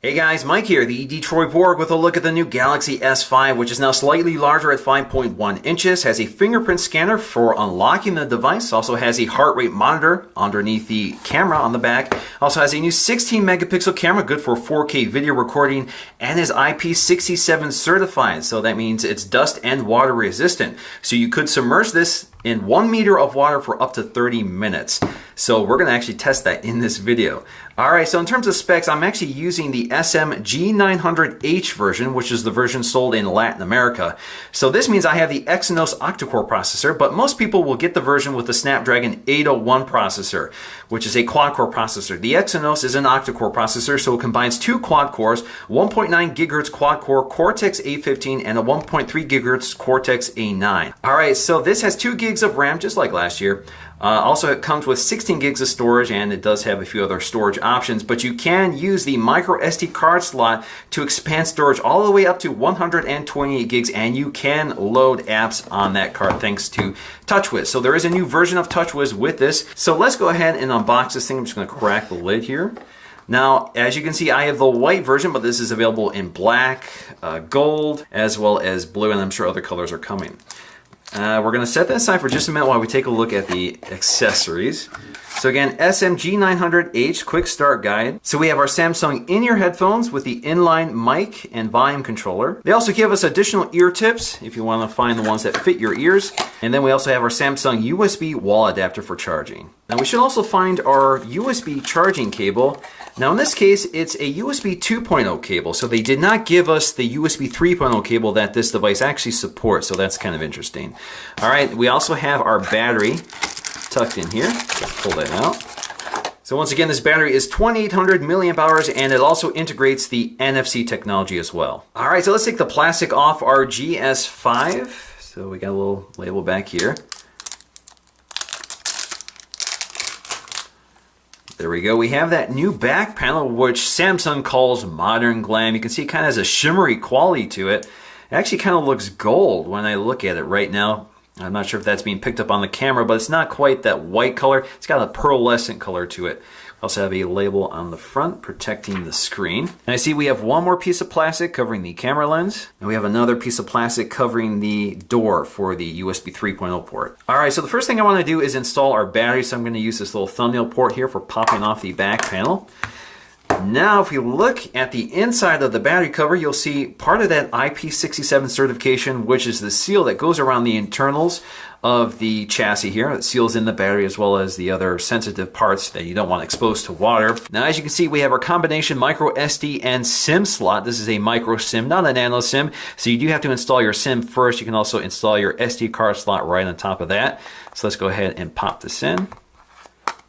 Hey guys, Mike here, the Detroit Borg, with a look at the new Galaxy S5, which is now slightly larger at 5.1 inches, has a fingerprint scanner for unlocking the device, also has a heart rate monitor underneath the camera on the back, also has a new 16 megapixel camera, good for 4K video recording, and is IP67 certified, so that means it's dust and water resistant. So you could submerge this in 1 meter of water for up to 30 minutes. So we're going to actually test that in this video. Alright, so in terms of specs, I'm actually using the SM-G900H version, which is the version sold in Latin America. So this means I have the Exynos octa-core processor, but most people will get the version with the Snapdragon 801 processor, which is a quad-core processor. The Exynos is an octa-core processor, so it combines two quad cores, 1.9 GHz quad-core Cortex-A15 and a 1.3 GHz Cortex-A9. Alright, so this has 2 gigs of RAM, just like last year. Also, it comes with 16 gigs of storage, and it does have a few other storage options, but you can use the micro SD card slot to expand storage all the way up to 128 gigs, and you can load apps on that card thanks to TouchWiz. So there is a new version of TouchWiz with this. So let's go ahead and unbox this thing. I'm just going to crack the lid here. Now, as you can see, I have the white version, but this is available in black, gold, as well as blue, and I'm sure other colors are coming. We're going to set that aside for just a minute while we take a look at the accessories. So again, SM-G900H quick start guide. So we have our Samsung in-ear headphones with the inline mic and volume controller. They also give us additional ear tips if you want to find the ones that fit your ears. And then we also have our Samsung USB wall adapter for charging. Now we should also find our USB charging cable. Now in this case, it's a USB 2.0 cable, so they did not give us the USB 3.0 cable that this device actually supports, so that's kind of interesting. All right, we also have our battery tucked in here. Let's pull that out. So once again, this battery is 2800 milliamp hours, and it also integrates the NFC technology as well. All right, so let's take the plastic off our GS5. So we got a little label back here. There we go. We have that new back panel, which Samsung calls Modern Glam. You can see it kind of has a shimmery quality to it. It actually kind of looks gold when I look at it right now. I'm not sure if that's being picked up on the camera, but it's not quite that white color. It's got a pearlescent color to it. We also have a label on the front protecting the screen. And I see we have one more piece of plastic covering the camera lens, and we have another piece of plastic covering the door for the USB 3.0 port. All right, so the first thing I want to do is install our battery, so I'm going to use this little thumbnail port here for popping off the back panel. Now, if you look at the inside of the battery cover, you'll see part of that IP67 certification, which is the seal that goes around the internals of the chassis here. It seals in the battery as well as the other sensitive parts that you don't want exposed to water. Now, as you can see, we have our combination micro SD and SIM slot. This is a micro SIM, not a nano SIM, so you do have to install your SIM first. You can also install your SD card slot right on top of that. So let's go ahead and pop this in.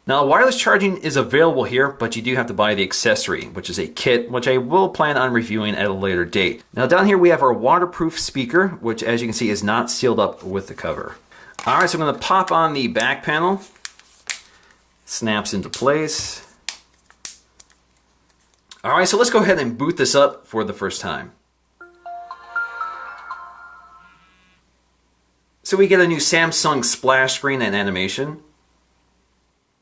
Now, wireless charging is available here, but you do have to buy the accessory, which is a kit, which I will plan on reviewing at a later date. Now, down here we have our waterproof speaker, which, as you can see, is not sealed up with the cover. All right, so I'm going to pop on the back panel. Snaps into place. All right, so let's go ahead and boot this up for the first time. So we get a new Samsung splash screen and animation.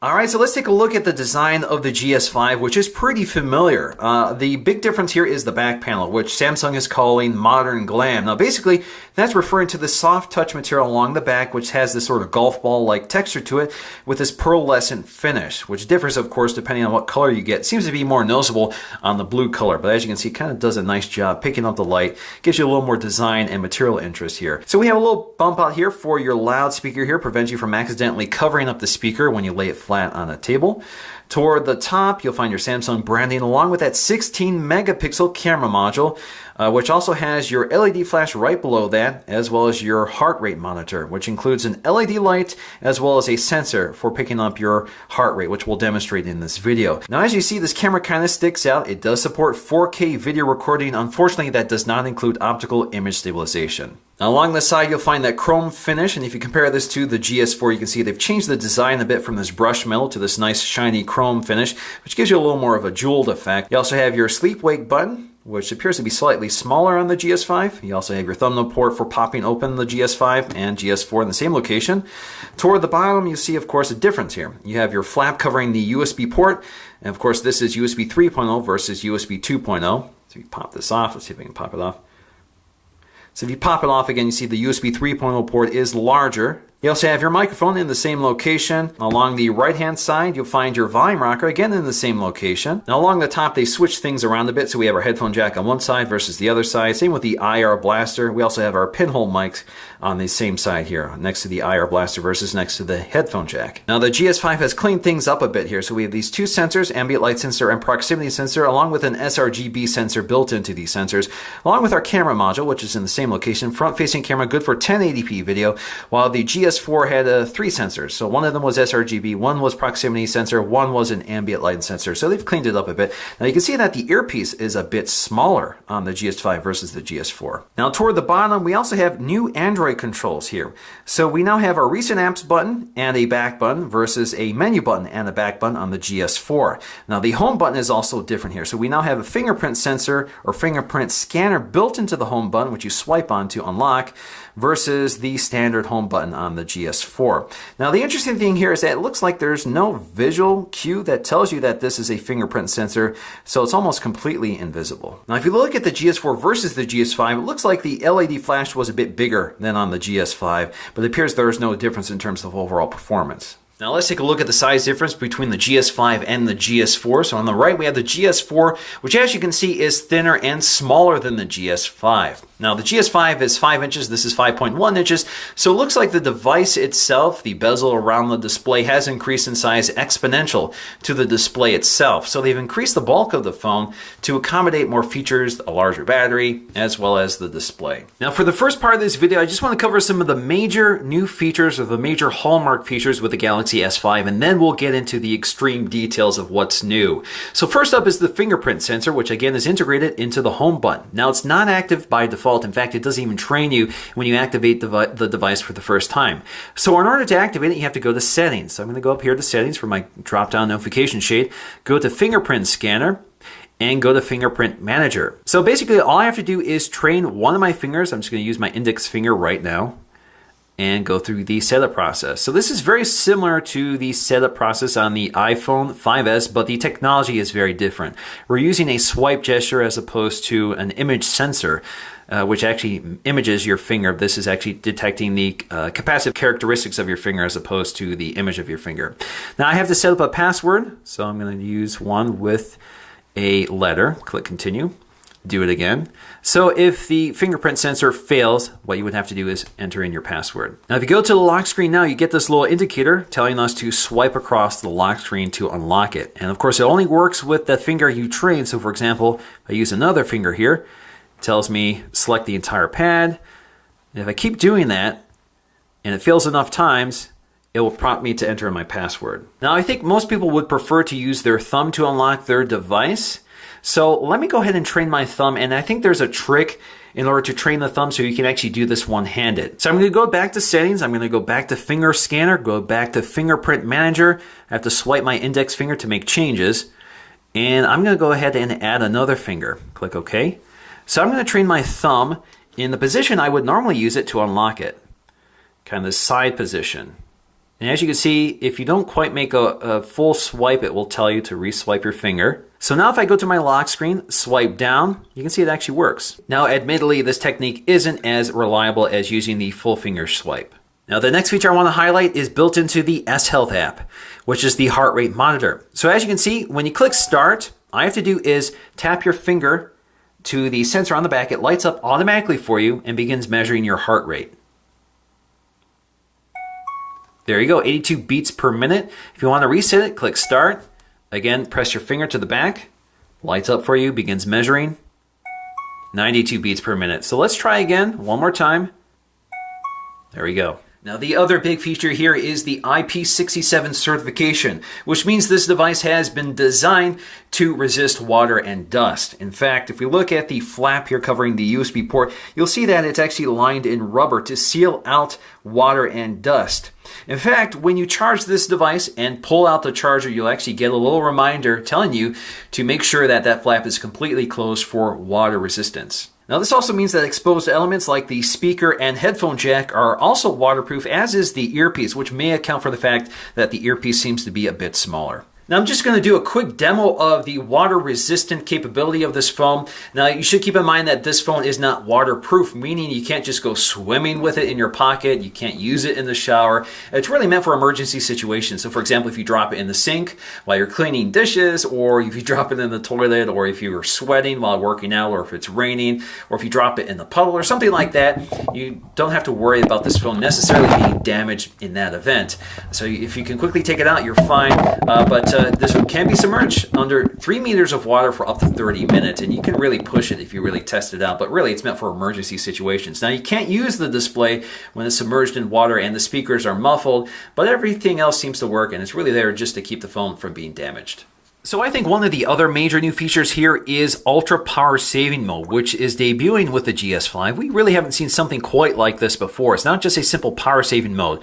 Alright, so let's take a look at the design of the GS5, which is pretty familiar. The big difference here is the back panel, which Samsung is calling Modern Glam. Now basically, that's referring to the soft touch material along the back, which has this sort of golf ball-like texture to it, with this pearlescent finish, which differs, of course, depending on what color you get. It seems to be more noticeable on the blue color, but as you can see, it kind of does a nice job picking up the light, gives you a little more design and material interest here. So we have a little bump out here for your loudspeaker here, prevents you from accidentally covering up the speaker when you lay it flat on a table. Toward the top, you'll find your Samsung branding along with that 16 megapixel camera module, which also has your LED flash right below that, as well as your heart rate monitor, which includes an LED light as well as a sensor for picking up your heart rate, which we'll demonstrate in this video. Now, as you see, this camera kind of sticks out. It does support 4K video recording. Unfortunately, that does not include optical image stabilization. Now, along the side, you'll find that chrome finish, and if you compare this to the GS4, you can see they've changed the design a bit from this brushed metal to this nice shiny chrome finish, which gives you a little more of a jeweled effect. You also have your sleep-wake button, which appears to be slightly smaller on the GS5. You also have your thumbnail port for popping open the GS5 and GS4 in the same location. Toward the bottom, you see, of course, a difference here. You have your flap covering the USB port, And of course, this is USB 3.0 versus USB 2.0. So if you pop this off, let's see if I can pop it off. So if you pop it off again, you see the USB 3.0 port is larger. You also have your microphone in the same location. Along the right-hand side, you'll find your volume rocker, again in the same location. Now along the top, they switch things around a bit, so we have our headphone jack on one side versus the other side. Same with the IR blaster. We also have our pinhole mics on the same side here, next to the IR blaster versus next to the headphone jack. Now the GS5 has cleaned things up a bit here. So we have these two sensors, ambient light sensor and proximity sensor, along with an sRGB sensor built into these sensors, along with our camera module, which is in the same location. Front-facing camera, good for 1080p video, while the GS4 had 3 sensors. So one of them was sRGB, one was proximity sensor, one was an ambient light sensor. So they've cleaned it up a bit. Now you can see that the earpiece is a bit smaller on the GS5 versus the GS4. Now toward the bottom, we also have new Android controls here. So we now have a recent apps button and a back button versus a menu button and a back button on the GS4. Now the home button is also different here. So we now have a fingerprint sensor or fingerprint scanner built into the home button, which you swipe on to unlock, versus the standard home button on the GS4. Now the interesting thing here is that it looks like there's no visual cue that tells you that this is a fingerprint sensor, so it's almost completely invisible. Now if you look at the GS4 versus the GS5, it looks like the LED flash was a bit bigger than on the GS5, but it appears there's no difference in terms of overall performance. Now let's take a look at the size difference between the GS5 and the GS4. So on the right we have the GS4, which as you can see is thinner and smaller than the GS5. Now the GS5 is 5 inches, this is 5.1 inches, so it looks like the device itself, the bezel around the display, has increased in size exponential to the display itself. So they've increased the bulk of the phone to accommodate more features, a larger battery, as well as the display. Now for the first part of this video, I just want to cover some of the major new features or the major hallmark features with the Galaxy S5, and then we'll get into the extreme details of what's new. So first up is the fingerprint sensor, which again is integrated into the home button. Now it's not active by default. In fact, it doesn't even train you when you activate the device for the first time. So in order to activate it, you have to go to settings. So I'm going to go up here to settings for my drop-down notification shade, go to fingerprint scanner, and go to fingerprint manager. So basically all I have to do is train one of my fingers. I'm just going to use my index finger right now and go through the setup process. So this is very similar to the setup process on the iPhone 5S, but the technology is very different. We're using a swipe gesture as opposed to an image sensor, which actually images your finger. This is actually detecting the capacitive characteristics of your finger as opposed to the image of your finger. Now I have to set up a password, so I'm going to use one with a letter. Click continue. Do it again. So if the fingerprint sensor fails, what you would have to do is enter in your password. Now if you go to the lock screen now, you get this little indicator telling us to swipe across the lock screen to unlock it. And of course it only works with the finger you train. So for example, if I use another finger here, it tells me select the entire pad. And if I keep doing that and it fails enough times, it will prompt me to enter in my password. Now I think most people would prefer to use their thumb to unlock their device. So let me go ahead and train my thumb, and I think there's a trick in order to train the thumb so you can actually do this one-handed. So I'm going to go back to settings, I'm going to go back to finger scanner, go back to fingerprint manager. I have to swipe my index finger to make changes, and I'm going to go ahead and add another finger. Click OK. So I'm going to train my thumb in the position I would normally use it to unlock it, kind of the side position. And as you can see, if you don't quite make a full swipe, it will tell you to re-swipe your finger. So now if I go to my lock screen, swipe down, you can see it actually works. Now admittedly, this technique isn't as reliable as using the full finger swipe. Now the next feature I want to highlight is built into the S Health app, which is the heart rate monitor. So as you can see, when you click start, all you have to do is tap your finger to the sensor on the back. It lights up automatically for you and begins measuring your heart rate. There you go, 82 beats per minute. If you want to reset it, click start. Again, press your finger to the back. Lights up for you, begins measuring. 92 beats per minute. So let's try again, one more time. There we go. Now the other big feature here is the IP67 certification, which means this device has been designed to resist water and dust. In fact, if we look at the flap here covering the USB port, you'll see that it's actually lined in rubber to seal out water and dust. In fact, when you charge this device and pull out the charger, you'll actually get a little reminder telling you to make sure that that flap is completely closed for water resistance. Now this also means that exposed elements like the speaker and headphone jack are also waterproof, as is the earpiece, which may account for the fact that the earpiece seems to be a bit smaller. Now I'm just going to do a quick demo of the water resistant capability of this phone. Now you should keep in mind that this phone is not waterproof, meaning you can't just go swimming with it in your pocket. You can't use it in the shower. It's really meant for emergency situations. So for example, if you drop it in the sink while you're cleaning dishes, or if you drop it in the toilet, or if you're sweating while working out, or if it's raining, or if you drop it in the puddle or something like that, you don't have to worry about this phone necessarily being damaged in that event. So if you can quickly take it out, you're fine. But this one can be submerged under 3 meters of water for up to 30 minutes, and you can really push it if you really test it out, but really it's meant for emergency situations. Now you can't use the display when it's submerged in water and the speakers are muffled, but everything else seems to work, and it's really there just to keep the phone from being damaged. So I think one of the other major new features here is Ultra Power Saving Mode, which is debuting with the GS5. We really haven't seen something quite like this before. It's not just a simple power saving mode.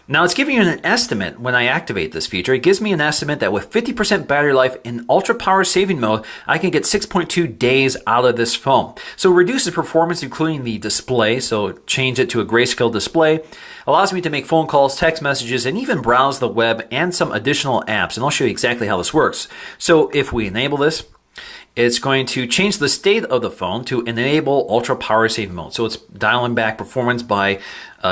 Now it's giving you an estimate when I activate this feature. It gives me an estimate that with 50% battery life in Ultra Power Saving Mode, I can get 6.2 days out of this phone. So it reduces performance, including the display. So change it to a grayscale display. Allows me to make phone calls, text messages, and even browse the web and some additional apps. And I'll show you exactly how this works. So if we enable this, it's going to change the state of the phone to enable Ultra Power Saving Mode. So it's dialing back performance by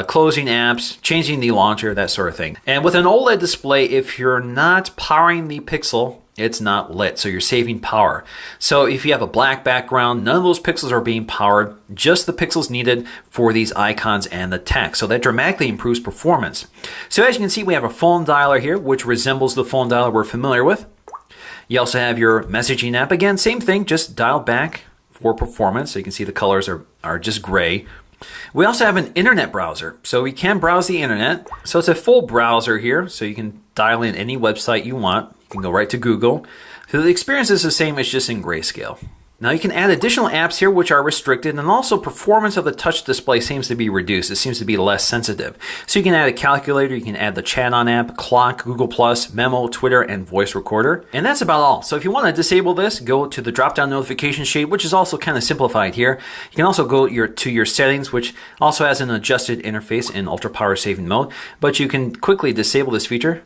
closing apps, changing the launcher, that sort of thing. And with an OLED display, if you're not powering the pixel, it's not lit, so you're saving power. So if you have a black background, none of those pixels are being powered, just the pixels needed for these icons and the text. So that dramatically improves performance. So as you can see, we have a phone dialer here, which resembles the phone dialer we're familiar with. You also have your messaging app. Again, same thing, just dialed back for performance. So you can see the colors are just gray. We also have an internet browser, so we can browse the internet. So it's a full browser here, so you can dial in any website you want. You can go right to Google. So the experience is the same, it's just in grayscale. Now you can add additional apps here which are restricted, and also performance of the touch display seems to be reduced. It seems to be less sensitive. So you can add a calculator, you can add the chat on app, clock, Google+, Memo, Twitter, and voice recorder. And that's about all. So if you want to disable this, go to the drop-down notification shade, which is also kind of simplified here. You can also go to your settings, which also has an adjusted interface in Ultra Power Saving Mode. But you can quickly disable this feature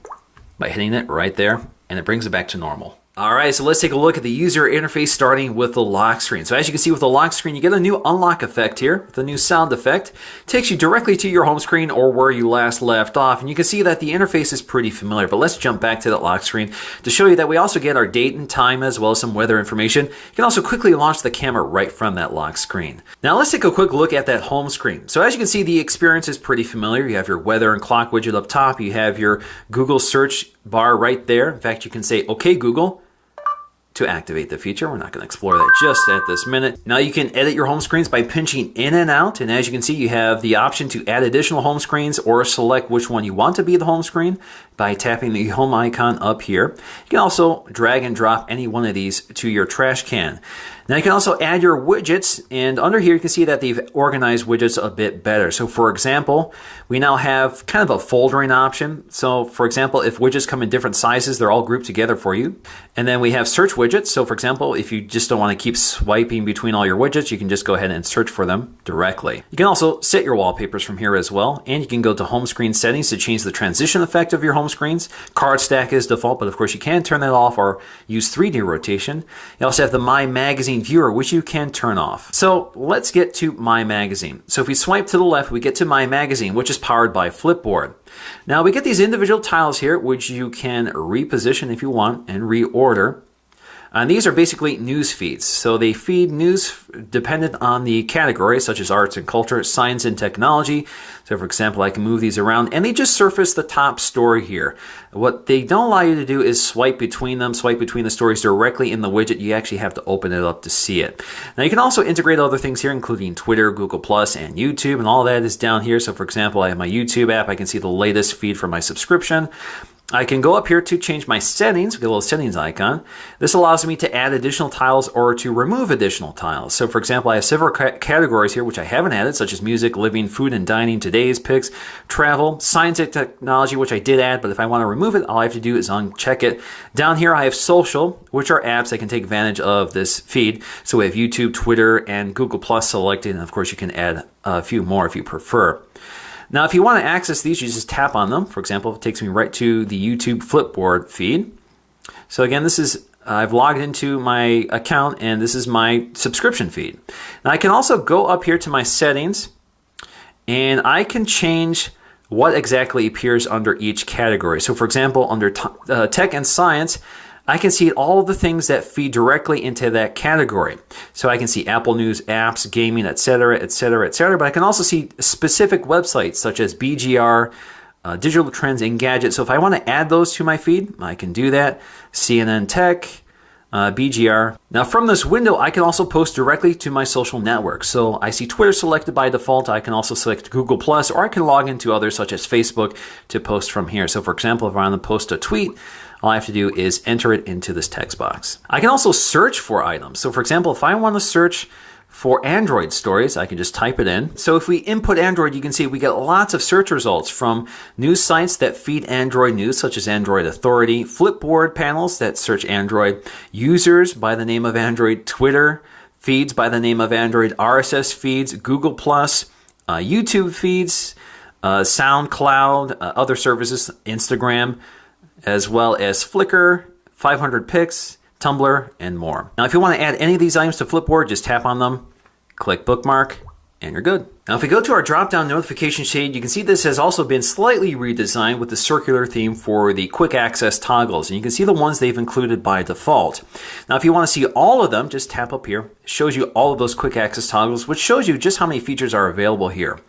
by hitting it right there, and it brings it back to normal. All right, so let's take a look at the user interface starting with the lock screen. So as you can see with the lock screen, you get a new unlock effect here with a new sound effect. It takes you directly to your home screen or where you last left off. And you can see that the interface is pretty familiar, but let's jump back to that lock screen to show you that we also get our date and time as well as some weather information. You can also quickly launch the camera right from that lock screen. Now let's take a quick look at that home screen. So as you can see, the experience is pretty familiar. You have your weather and clock widget up top. You have your Google search bar right there. In fact, you can say, "Okay, Google," to activate the feature. We're not going to explore that just at this minute. Now you can edit your home screens by pinching in and out, and as you can see, you have the option to add additional home screens or select which one you want to be the home screen by tapping the home icon up here. You can also drag and drop any one of these to your trash can. Now you can also add your widgets, and under here you can see that they've organized widgets a bit better. So for example, we now have kind of a foldering option. So for example, if widgets come in different sizes, they're all grouped together for you. And then we have search widgets. So for example, if you just don't want to keep swiping between all your widgets, you can just go ahead and search for them directly. You can also set your wallpapers from here as well, and you can go to home screen settings to change the transition effect of your home screens. Card stack is default, but of course you can turn that off or use 3D rotation. You also have the My Magazine viewer, which you can turn off. So let's get to My Magazine. So if we swipe to the left, we get to My Magazine, which is powered by Flipboard. Now we get these individual tiles here, which you can reposition if you want and reorder. And these are basically news feeds. So they feed news dependent on the category, such as arts and culture, science and technology. So for example, I can move these around and they just surface the top story here. What they don't allow you to do is swipe between them, swipe between the stories directly in the widget. You actually have to open it up to see it. Now you can also integrate other things here, including Twitter, Google+, and YouTube, and all that is down here. So for example, I have my YouTube app. I can see the latest feed for my subscription. I can go up here to change my settings. We get a little settings icon. This allows me to add additional tiles or to remove additional tiles. So for example, I have several categories here which I haven't added, such as music, living, food and dining, today's picks, travel, science and technology, which I did add, but if I want to remove it, all I have to do is uncheck it. Down here I have social, which are apps that can take advantage of this feed. So we have YouTube, Twitter, and Google Plus selected, and of course you can add a few more if you prefer. Now, if you want to access these, you just tap on them. For example, it takes me right to the YouTube Flipboard feed. So again, this is I've logged into my account and this is my subscription feed. Now I can also go up here to my settings and I can change what exactly appears under each category. So for example, under tech and science, I can see all the things that feed directly into that category. So I can see Apple News, apps, gaming, etc., etc., etc. But I can also see specific websites such as BGR, Digital Trends, and Gadgets. So if I want to add those to my feed, I can do that. CNN Tech, BGR. Now from this window, I can also post directly to my social network. So I see Twitter selected by default. I can also select Google+, or I can log into others such as Facebook to post from here. So for example, if I want to post a tweet, all I have to do is enter it into this text box. I can also search for items. So for example, if I want to search for Android stories, I can just type it in. So if we input Android, you can see we get lots of search results from news sites that feed Android news, such as Android Authority, Flipboard panels that search Android, users by the name of Android, Twitter feeds by the name of Android, RSS feeds, Google+, YouTube feeds, SoundCloud, other services, Instagram, as well as Flickr, 500 Pics, Tumblr, and more. Now, if you want to add any of these items to Flipboard, just tap on them, click bookmark, and you're good. Now, if we go to our drop-down notification shade, you can see this has also been slightly redesigned with the circular theme for the quick access toggles. And you can see the ones they've included by default. Now, if you want to see all of them, just tap up here. It shows you all of those quick access toggles, which shows you just how many features are available here.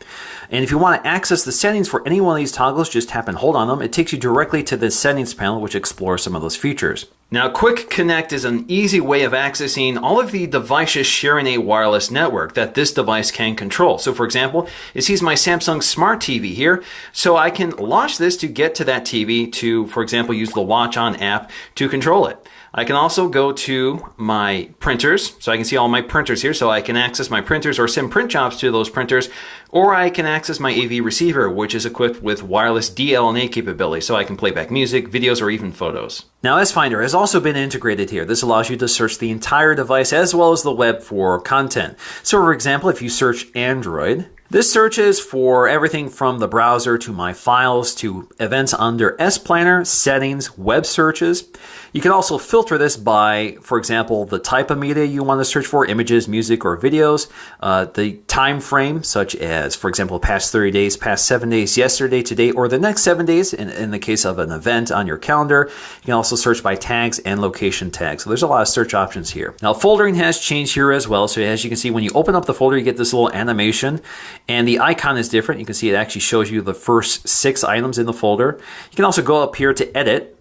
And if you want to access the settings for any one of these toggles, just tap and hold on them. It takes you directly to the settings panel, which explores some of those features. Now, Quick Connect is an easy way of accessing all of the devices sharing a wireless network that this device can control. So for example, it sees my Samsung Smart TV here, so I can launch this to get to that TV to, for example, use the Watch On app to control it. I can also go to my printers, so I can see all my printers here, so I can access my printers or send print jobs to those printers, or I can access my AV receiver, which is equipped with wireless DLNA capability, so I can play back music, videos, or even photos. Now, S-Finder has also been integrated here. This allows you to search the entire device as well as the web for content. So, for example, if you search Android, this searches for everything from the browser to my files to events under S-Planner, settings, web searches. You can also filter this by, for example, the type of media you want to search for, images, music, or videos, the time frame, such as, for example, past 30 days, past 7 days, yesterday, today, or the next 7 days in the case of an event on your calendar. You can also search by tags and location tags. So there's a lot of search options here. Now, foldering has changed here as well. So as you can see, when you open up the folder, you get this little animation, and the icon is different. You can see it actually shows you the first 6 items in the folder. You can also go up here to edit.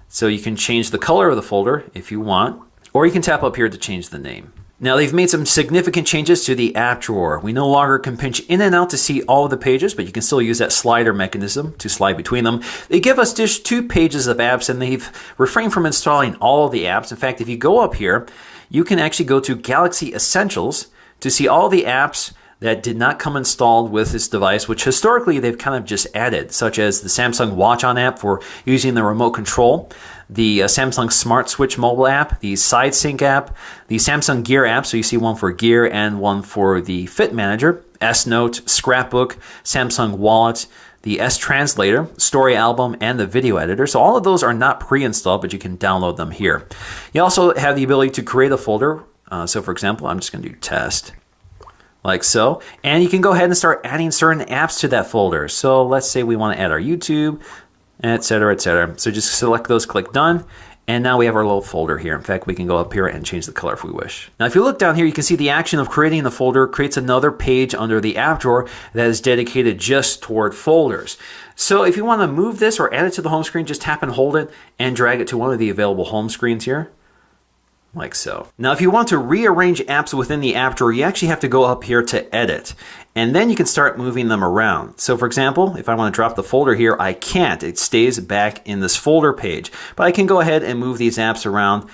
So you can change the color of the folder if you want, or you can tap up here to change the name. Now, they've made some significant changes to the app drawer. We no longer can pinch in and out to see all of the pages, but you can still use that slider mechanism to slide between them. They give us just 2 pages of apps, and they've refrained from installing all of the apps. In fact, if you go up here, you can actually go to Galaxy Essentials to see all the apps that did not come installed with this device, which historically they've kind of just added, such as the Samsung Watch On app for using the remote control, the Samsung Smart Switch mobile app, the SideSync app, the Samsung Gear app, so you see one for Gear and one for the Fit Manager, S-Note, Scrapbook, Samsung Wallet, the S-Translator, Story Album, and the Video Editor. So all of those are not pre-installed, but you can download them here. You also have the ability to create a folder. So for example, I'm just going to do test. Like so, and you can go ahead and start adding certain apps to that folder. So let's say we want to add our YouTube, etc., etc. So just select those, click done, and now we have our little folder here. In fact, we can go up here and change the color if we wish. Now, if you look down here, you can see the action of creating the folder creates another page under the app drawer that is dedicated just toward folders. So if you want to move this or add it to the home screen, just tap and hold it and drag it to one of the available home screens here. Like so. Now, if you want to rearrange apps within the app drawer, you actually have to go up here to edit, and then you can start moving them around. So for example, if I want to drop the folder here, I can't. It stays back in this folder page, but I can go ahead and move these apps around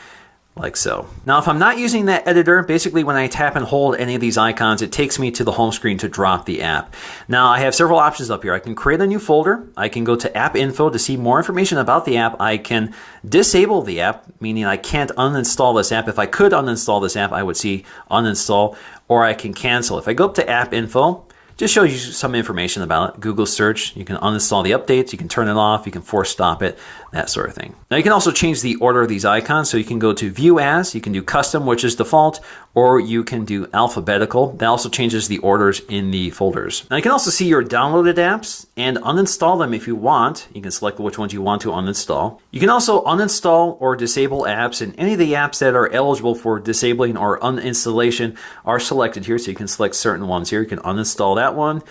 like so. Now, if I'm not using that editor, basically when I tap and hold any of these icons, it takes me to the home screen to drop the app. Now, I have several options up here. I can create a new folder. I can go to App Info to see more information about the app. I can disable the app, meaning I can't uninstall this app. If I could uninstall this app, I would see uninstall, or I can cancel. If I go up to App Info, Just shows you some information about it. Google search, you can uninstall the updates, you can turn it off, you can force stop it, that sort of thing. Now you can also change the order of these icons, so you can go to view as, you can do custom, which is default, or you can do alphabetical. That also changes the orders in the folders. Now you can also see your downloaded apps and uninstall them if you want. You can select which ones you want to uninstall. You can also uninstall or disable apps, and any of the apps that are eligible for disabling or uninstallation are selected here, so you can select certain ones here. You can uninstall that one.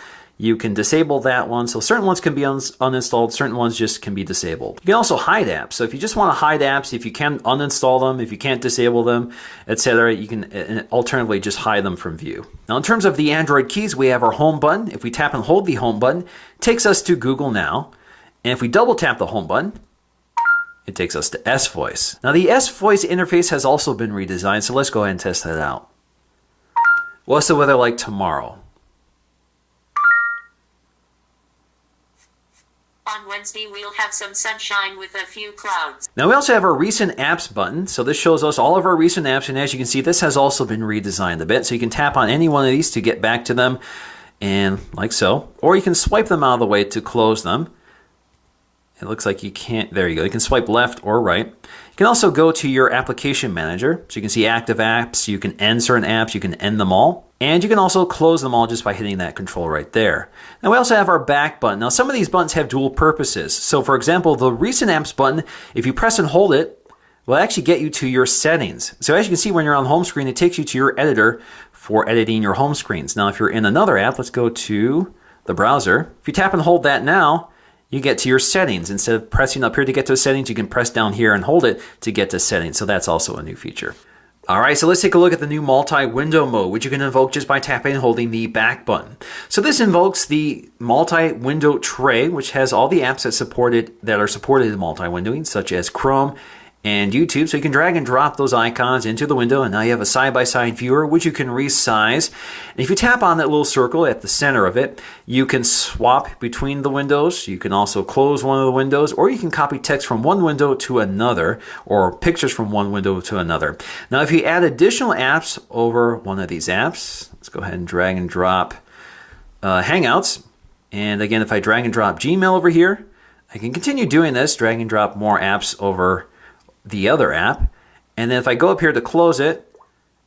You can disable that one. So certain ones can be uninstalled, certain ones just can be disabled. You can also hide apps. So if you just want to hide apps, if you can uninstall them, if you can't disable them, etc., you can alternatively just hide them from view. Now in terms of the Android keys, we have our home button. If we tap and hold the home button, it takes us to Google Now. And if we double tap the home button, it takes us to S Voice. Now the S Voice interface has also been redesigned, so let's go ahead and test that out. What's the weather like tomorrow? On Wednesday, we'll have some sunshine with a few clouds. Now we also have our recent apps button. So this shows us all of our recent apps. And as you can see, this has also been redesigned a bit. So you can tap on any one of these to get back to them, and like so. Or you can swipe them out of the way to close them. It looks like you can't. There you go. You can swipe left or right. You can also go to your application manager. So you can see active apps. You can end certain apps. You can end them all. And you can also close them all just by hitting that control right there. Now we also have our back button. Now some of these buttons have dual purposes. So for example, the recent apps button, if you press and hold it, will actually get you to your settings. So as you can see, when you're on home screen, it takes you to your editor for editing your home screens. Now if you're in another app, let's go to the browser. If you tap and hold that now, you get to your settings. Instead of pressing up here to get to settings, you can press down here and hold it to get to settings. So that's also a new feature. All right, so let's take a look at the new multi-window mode, which you can invoke just by tapping and holding the back button. So this invokes the multi-window tray, which has all the apps that are supported in multi-windowing, such as Chrome and YouTube. So you can drag and drop those icons into the window, and now you have a side-by-side viewer, which you can resize. And if you tap on that little circle at the center of it, you can swap between the windows. You can also close one of the windows, or you can copy text from one window to another, or pictures from one window to another. Now, if you add additional apps over one of these apps, let's go ahead and drag and drop Hangouts. And again, if I drag and drop Gmail over here, I can continue doing this, drag and drop more apps over the other app, and then if I go up here to close it,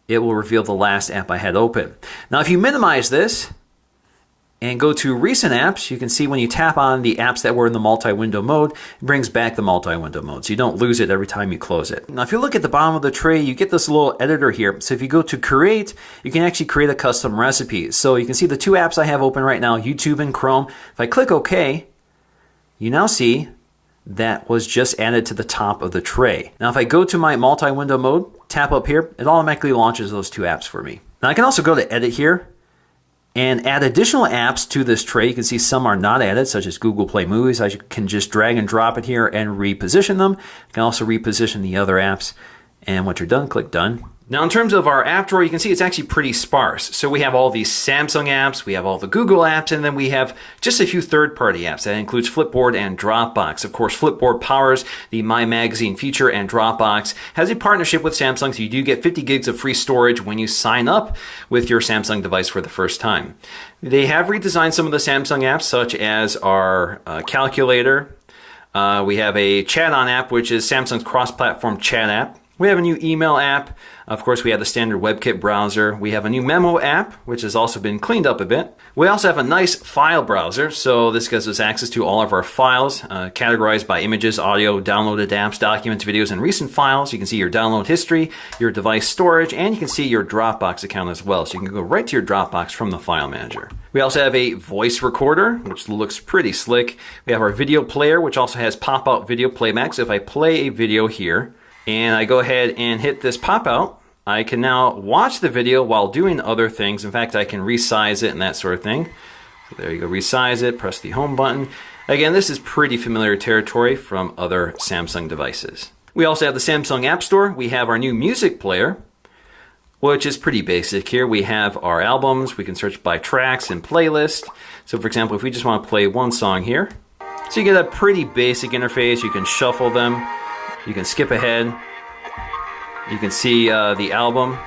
it will reveal the last app I had open. Now if you minimize this and go to recent apps, you can see when you tap on the apps that were in the multi-window mode, it brings back the multi-window mode, so you don't lose it every time you close it. Now if you look at the bottom of the tray, you get this little editor here. So if you go to create, you can actually create a custom recipe. So you can see the two apps I have open right now, YouTube and Chrome. If I click OK, you now see that was just added to the top of the tray. Now if I go to my multi-window mode, tap up here, it automatically launches those two apps for me. Now I can also go to edit here and add additional apps to this tray. You can see some are not added, such as Google Play Movies. I can just drag and drop it here and reposition them. You can also reposition the other apps, and once you're done, click done. Now in terms of our app drawer, you can see it's actually pretty sparse. So we have all these Samsung apps, we have all the Google apps, and then we have just a few third-party apps. That includes Flipboard and Dropbox. Of course, Flipboard powers the My Magazine feature, and Dropbox has a partnership with Samsung, so you do get 50 gigs of free storage when you sign up with your Samsung device for the first time. They have redesigned some of the Samsung apps, such as our calculator. We have a Chat-On app, which is Samsung's cross-platform chat app. We have a new email app. Of course, we have the standard WebKit browser. We have a new memo app, which has also been cleaned up a bit. We also have a nice file browser. So this gives us access to all of our files, categorized by images, audio, downloaded apps, documents, videos, and recent files. You can see your download history, your device storage, and you can see your Dropbox account as well. So you can go right to your Dropbox from the file manager. We also have a voice recorder, which looks pretty slick. We have our video player, which also has pop-out video playback. So if I play a video here, and I go ahead and hit this pop out, I can now watch the video while doing other things. In fact, I can resize it and that sort of thing. So there you go, resize it, press the home button. Again, this is pretty familiar territory from other Samsung devices. We also have the Samsung App Store. We have our new music player, which is pretty basic here. We have our albums. We can search by tracks and playlist. So for example, if we just want to play one song here, so you get a pretty basic interface. You can shuffle them. You can skip ahead, you can see the album,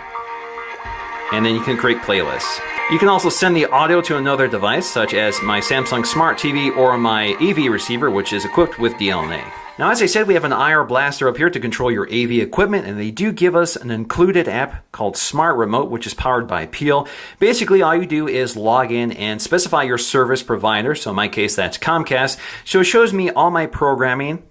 and then you can create playlists. You can also send the audio to another device, such as my Samsung Smart TV or my AV receiver, which is equipped with DLNA. Now, as I said, we have an IR blaster up here to control your AV equipment, and they do give us an included app called Smart Remote, which is powered by Peel. Basically, all you do is log in and specify your service provider. So in my case, that's Comcast. So it shows me all my programming.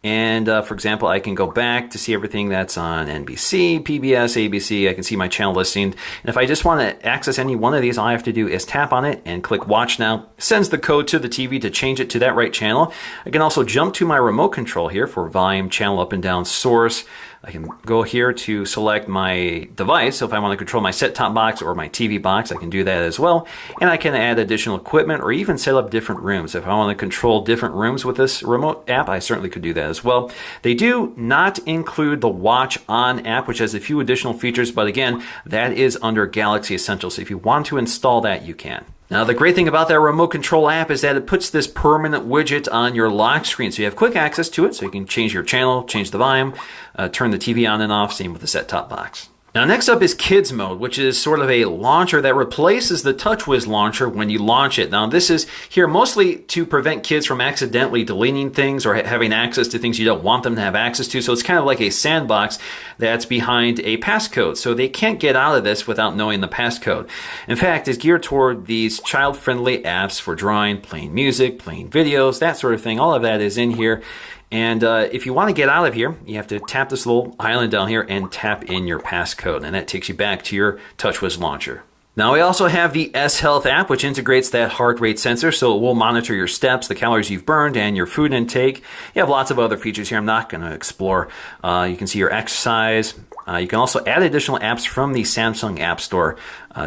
And for example, I can go back to see everything that's on NBC, PBS, ABC. I can see my channel listing. And if I just want to access any one of these, all I have to do is tap on it and click Watch Now. It sends the code to the TV to change it to that right channel. I can also jump to my remote control here for volume, channel up and down, source. I can go here to select my device. So if I want to control my set-top box or my TV box, I can do that as well. And I can add additional equipment or even set up different rooms. If I want to control different rooms with this remote app, I certainly could do that as well. They do not include the Watch On app, which has a few additional features, but again, that is under Galaxy Essentials. So if you want to install that, you can. Now, the great thing about that remote control app is that it puts this permanent widget on your lock screen. So you have quick access to it, so you can change your channel, change the volume, turn the TV on and off, same with the set-top box. Now, next up is Kids Mode, which is sort of a launcher that replaces the TouchWiz launcher when you launch it. Now, this is here mostly to prevent kids from accidentally deleting things or having access to things you don't want them to have access to. So it's kind of like a sandbox that's behind a passcode. So they can't get out of this without knowing the passcode. In fact, it's geared toward these child-friendly apps for drawing, playing music, playing videos, that sort of thing. All of that is in here. And if you want to get out of here, you have to tap this little island down here and tap in your passcode. And that takes you back to your TouchWiz launcher. Now, we also have the S Health app, which integrates that heart rate sensor, so it will monitor your steps, the calories you've burned, and your food intake. You have lots of other features here I'm not going to explore. You can see your exercise. You can also add additional apps from the Samsung App Store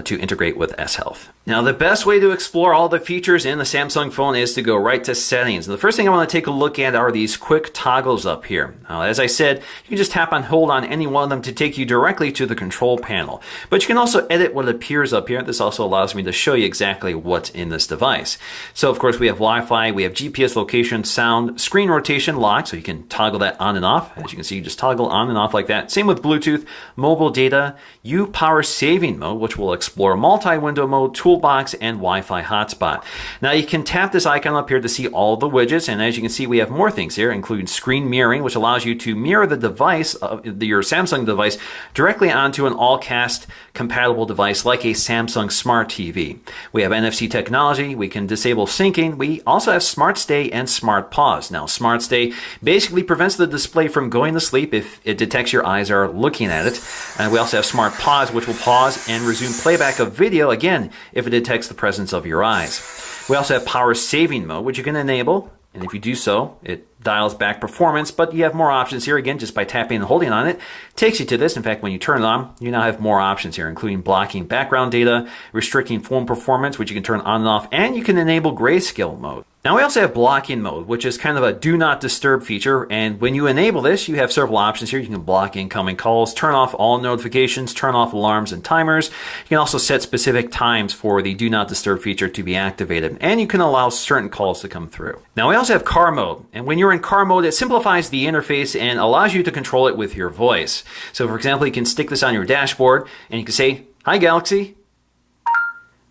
to integrate with S Health. Now, the best way to explore all the features in the Samsung phone is to go right to Settings. And the first thing I want to take a look at are these quick toggles up here. As I said, you can just tap and hold on any one of them to take you directly to the control panel. But you can also edit what appears up here. This also allows me to show you exactly what's in this device. So, of course, we have Wi-Fi, we have GPS location, sound, screen rotation, lock, so you can toggle that on and off. As you can see, you just toggle on and off like that. Same with Bluetooth, mobile data, U power saving mode, which will explore multi-window mode, toolbox, and Wi-Fi hotspot. Now you can tap this icon up here to see all the widgets, and as you can see, we have more things here, including screen mirroring, which allows you to mirror the device, your Samsung device, directly onto an all-cast compatible device like a Samsung Smart TV. We have NFC technology, we can disable syncing, we also have Smart Stay and Smart Pause. Now, Smart Stay basically prevents the display from going to sleep if it detects your eyes are looking at it. And we also have Smart Pause, which will pause and resume playback of video, again, if it detects the presence of your eyes. We also have Power Saving Mode, which you can enable, and if you do so, it dials back performance, but you have more options here, again, just by tapping and holding on it. Takes you to this. In fact, when you turn it on, you now have more options here, including blocking background data, restricting phone performance, which you can turn on and off, and you can enable grayscale mode. Now, we also have blocking mode, which is kind of a do not disturb feature. And when you enable this, you have several options here. You can block incoming calls, turn off all notifications, turn off alarms and timers. You can also set specific times for the do not disturb feature to be activated. And you can allow certain calls to come through. Now, we also have car mode. And when you're in car mode, it simplifies the interface and allows you to control it with your voice. So, for example, you can stick this on your dashboard and you can say, "Hi, Galaxy.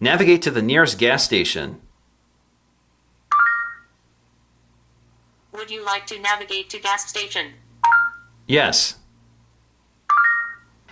Navigate to the nearest gas station." Would you like to navigate to gas station? Yes.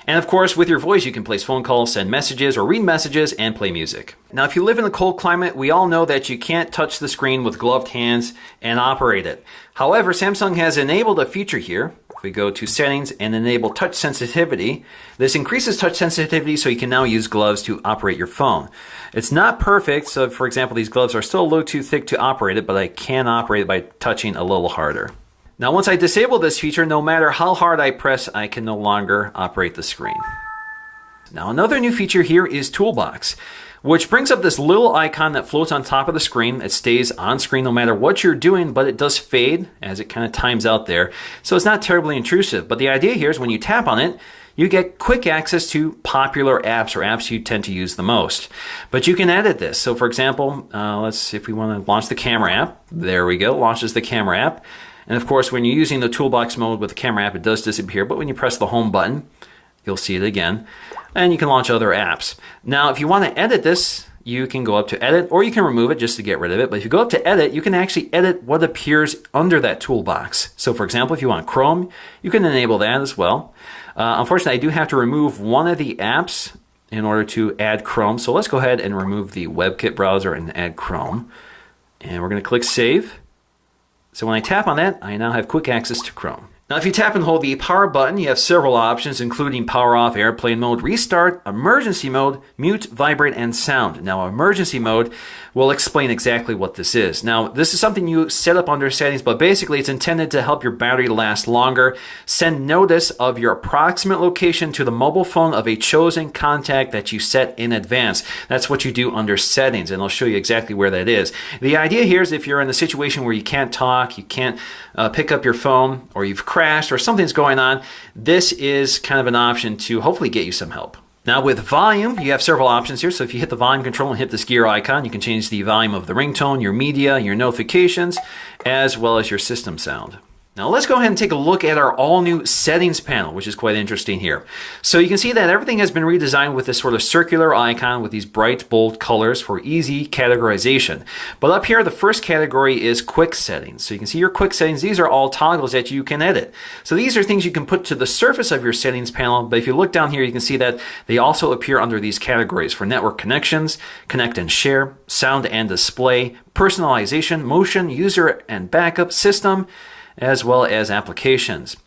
And of course, with your voice, you can place phone calls, send messages, or read messages, and play music. Now, if you live in a cold climate, we all know that you can't touch the screen with gloved hands and operate it. However, Samsung has enabled a feature here. If we go to Settings and enable touch sensitivity, this increases touch sensitivity so you can now use gloves to operate your phone. It's not perfect, so for example, these gloves are still a little too thick to operate it, but I can operate it by touching a little harder. Now, once I disable this feature, no matter how hard I press, I can no longer operate the screen. Now, another new feature here is Toolbox, which brings up this little icon that floats on top of the screen. It stays on screen no matter what you're doing, but it does fade as it kind of times out there. So it's not terribly intrusive, but the idea here is when you tap on it, you get quick access to popular apps or apps you tend to use the most. But you can edit this. So for example, let's see if we want to launch the camera app. There we go, launches the camera app. And of course, when you're using the toolbox mode with the camera app, it does disappear. But when you press the home button, you'll see it again. And you can launch other apps. Now, if you want to edit this, you can go up to edit, or you can remove it just to get rid of it. But if you go up to edit, you can actually edit what appears under that toolbox. So for example, if you want Chrome, you can enable that as well. Unfortunately, I do have to remove one of the apps in order to add Chrome. So let's go ahead and remove the WebKit browser and add Chrome. And we're going to click Save. So when I tap on that, I now have quick access to Chrome. Now, if you tap and hold the power button, you have several options, including power off, airplane mode, restart, emergency mode, mute, vibrate, and sound. Now, emergency mode will explain exactly what this is. Now, this is something you set up under settings, but basically it's intended to help your battery last longer. Send notice of your approximate location to the mobile phone of a chosen contact that you set in advance. That's what you do under settings, and I'll show you exactly where that is. The idea here is if you're in a situation where you can't talk, you can't pick up your phone, or you've crashed, or something's going on, this is kind of an option to hopefully get you some help. Now with volume, you have several options here. So if you hit the volume control and hit this gear icon, you can change the volume of the ringtone, your media, your notifications, as well as your system sound. Now let's go ahead and take a look at our all-new settings panel, which is quite interesting here. So you can see that everything has been redesigned with this sort of circular icon with these bright, bold colors for easy categorization. But up here, the first category is quick settings. So you can see your quick settings. These are all toggles that you can edit. So these are things you can put to the surface of your settings panel. But if you look down here, you can see that they also appear under these categories for network connections, connect and share, sound and display, personalization, motion, user and backup, system, as well as applications.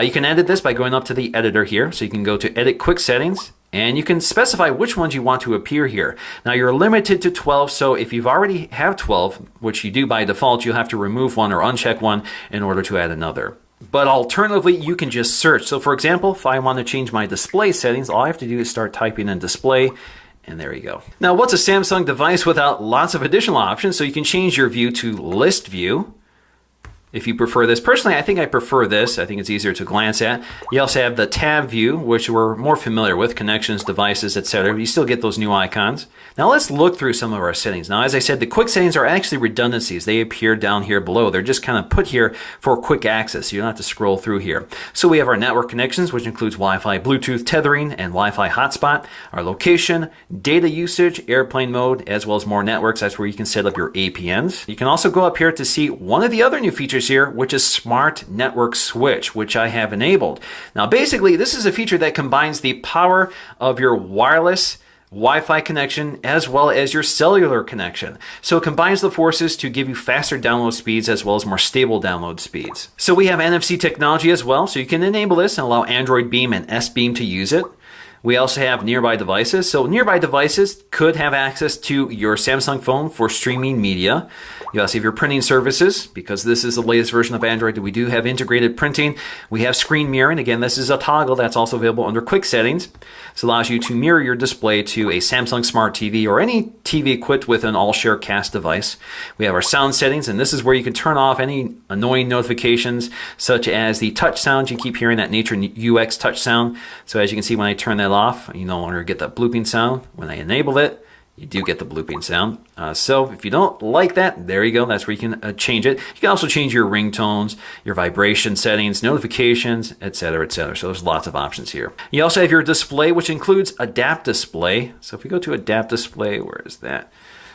You can edit this by going up to the editor here. So you can go to edit quick settings and you can specify which ones you want to appear here. Now you're limited to 12, so if you've already have 12, which you do by default, you'll have to remove one or uncheck one in order to add another. But alternatively, you can just search. So for example, if I want to change my display settings, all I have to do is start typing in display. And there you go. Now what's a Samsung device without lots of additional options? So you can change your view to list view. If you prefer this. Personally, I think I prefer this. I think it's easier to glance at. You also have the tab view, which we're more familiar with, connections, devices, etc. You still get those new icons. Now let's look through some of our settings. Now, as I said, the quick settings are actually redundancies. They appear down here below. They're just kind of put here for quick access. You don't have to scroll through here. So we have our network connections, which includes Wi-Fi, Bluetooth, tethering, and Wi-Fi hotspot. Our location, data usage, airplane mode, as well as more networks. That's where you can set up your APNs. You can also go up here to see one of the other new features here, which is Smart Network Switch, which I have enabled. Now basically this is a feature that combines the power of your wireless Wi-Fi connection as well as your cellular connection. So it combines the forces to give you faster download speeds as well as more stable download speeds. So we have NFC technology as well, so you can enable this and allow Android Beam and S-Beam to use it. We also have nearby devices. So nearby devices could have access to your Samsung phone for streaming media. You also have your printing services, because this is the latest version of Android that we do have integrated printing. We have screen mirroring. Again, this is a toggle that's also available under quick settings. This allows you to mirror your display to a Samsung Smart TV or any TV equipped with an all-share cast device. We have our sound settings, and this is where you can turn off any annoying notifications, such as the touch sound. You keep hearing that Nature UX touch sound. So as you can see, when I turn that off, you no longer get that blooping sound. When I enable it, you do get the blooping sound. So if you don't like that, there you go. That's where you can change it. You can also change your ringtones, your vibration settings, notifications, etc., etc. So there's lots of options here. You also have your display, which includes Adapt Display. So if we go to Adapt Display, where is that?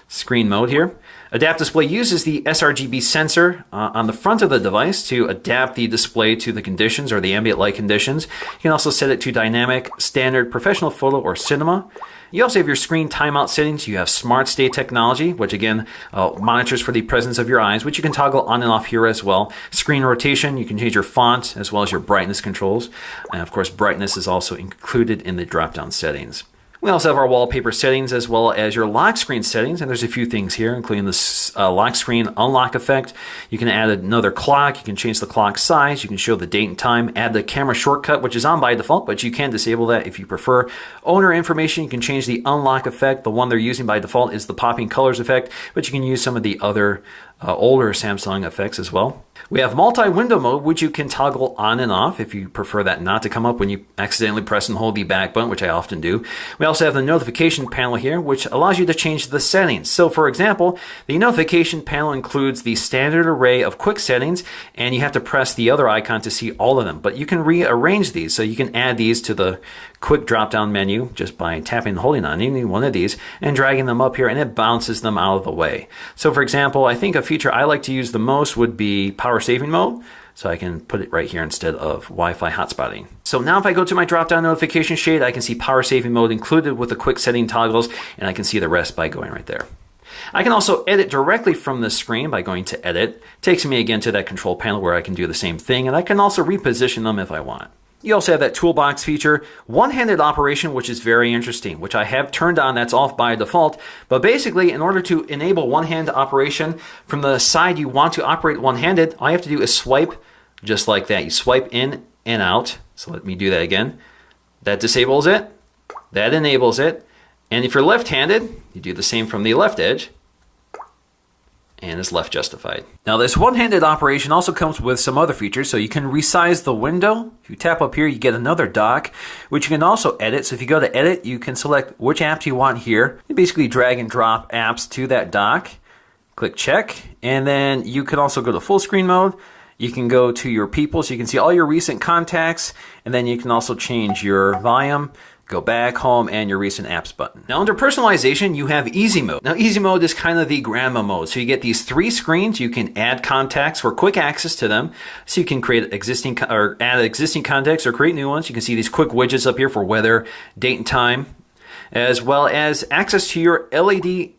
Screen mode here. Adapt Display uses the sRGB sensor on the front of the device to adapt the display to the conditions or the ambient light conditions. You can also set it to dynamic, standard, professional photo, or cinema. You also have your screen timeout settings. You have Smart State technology, which again monitors for the presence of your eyes, which you can toggle on and off here as well. Screen rotation, you can change your font as well as your brightness controls. And of course, brightness is also included in the drop-down settings. We also have our wallpaper settings as well as your lock screen settings, and there's a few things here, including the lock screen unlock effect. You can add another clock, you can change the clock size, you can show the date and time, add the camera shortcut, which is on by default, but you can disable that if you prefer. Owner information, you can change the unlock effect. The one they're using by default is the popping colors effect, but you can use some of the other older Samsung effects as well. We have multi-window mode, which you can toggle on and off if you prefer that not to come up when you accidentally press and hold the back button, which I often do. We also have the notification panel here, which allows you to change the settings. So for example, the notification notification panel includes the standard array of quick settings, and you have to press the other icon to see all of them. But you can rearrange these, so you can add these to the quick drop-down menu just by tapping and holding on any one of these and dragging them up here, and it bounces them out of the way. So for example, I think a feature I like to use the most would be power saving mode. So I can put it right here instead of Wi-Fi hotspotting. So now if I go to my drop-down notification shade, I can see power saving mode included with the quick setting toggles, and I can see the rest by going right there. I can also edit directly from the screen by going to edit. Takes me again to that control panel where I can do the same thing, and I can also reposition them if I want. You also have that toolbox feature, one-handed operation, which is very interesting, which I have turned on. That's off by default. But basically, in order to enable one-hand operation from the side you want to operate one-handed, all you have to do is swipe just like that. You swipe in and out. So let me do that again. That disables it. That enables it. And if you're left-handed, you do the same from the left edge. And it's left justified. Now this one-handed operation also comes with some other features. So you can resize the window. If you tap up here, you get another dock, which you can also edit. So if you go to edit, you can select which apps you want here. You basically drag and drop apps to that dock. Click check. And then you can also go to full screen mode. You can go to your people so you can see all your recent contacts. And then you can also change your volume. Go back, home, and your recent apps button. Now under personalization, you have easy mode. Now easy mode is kind of the grandma mode. So you get these 3 screens. You can add contacts for quick access to them. So you can create existing or add existing contacts or create new ones. You can see these quick widgets up here for weather, date and time, as well as access to your LED